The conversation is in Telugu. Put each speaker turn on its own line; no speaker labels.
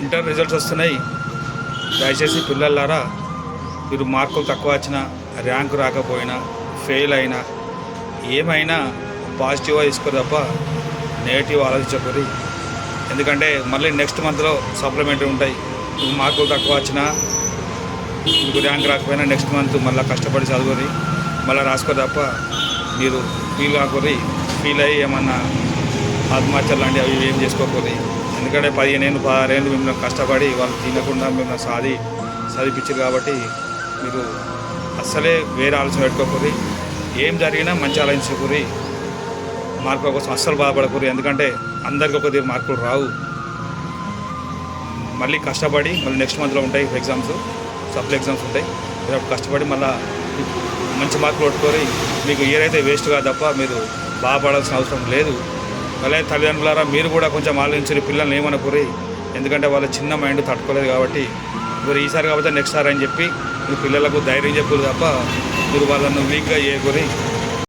ఇంటర్ రిజల్ట్స్ వస్తున్నాయి. దయచేసి పిల్లలారా, మీరు మార్కులు తక్కువ వచ్చినా, ర్యాంకు రాకపోయినా, ఫెయిల్ అయినా, ఏమైనా పాజిటివ్గా తీసుకోరు తప్ప నెగిటివ్ ఆలోచించకూరి. ఎందుకంటే మళ్ళీ నెక్స్ట్ మంత్లో సప్లిమెంటరీ ఉంటాయి. మీకు మార్కులు తక్కువ వచ్చినా, మీకు ర్యాంక్ రాకపోయినా నెక్స్ట్ మంత్ మళ్ళీ కష్టపడి చదువుకొని మళ్ళీ రాసుకోరు తప్ప మీరు ఫీల్ కాకూరి. ఫీల్ అయ్యి ఏమన్నా ఆత్మహత్యలు లాంటివి అవి ఏం చేసుకోకూరి. ఎందుకంటే 15 ఏళ్ళు 16 ఏళ్ళు మిమ్మల్ని కష్టపడి వాళ్ళు తినకుండా మిమ్మల్ని చదివించారు కాబట్టి మీరు అస్సలే వేరే ఆలోచన పెట్టుకోకూరి. ఏం జరిగినా మంచి ఆలోచించకూరి. మార్కుల కోసం అస్సలు బాధపడకూరి. ఎందుకంటే అందరికీ ఒక తీరు మార్కులు రావు. మళ్ళీ కష్టపడి మళ్ళీ నెక్స్ట్ మంత్లో ఉంటాయి ఎగ్జామ్స్, సప్లై ఎగ్జామ్స్ ఉంటాయి. మీరు కష్టపడి మళ్ళీ మంచి మార్కులు కొట్టుకొని మీకు ఇయర్ అయితే వేస్ట్ కాదు తప్ప మీరు బాధపడాల్సిన అవసరం లేదు. అలాగే తల్లిదండ్రులారా, మీరు కూడా కొంచెం ఆలోచించి పిల్లల్ని ఏమనుకోరి. ఎందుకంటే వాళ్ళ చిన్న మైండ్ తట్టుకోలేదు కాబట్టి మీరు ఈసారి కాకపోతే నెక్స్ట్ సార్ అని చెప్పి మీ పిల్లలకు ధైర్యం చెప్పారు తప్ప మీరు వాళ్ళను వీక్గా చేయకూరి.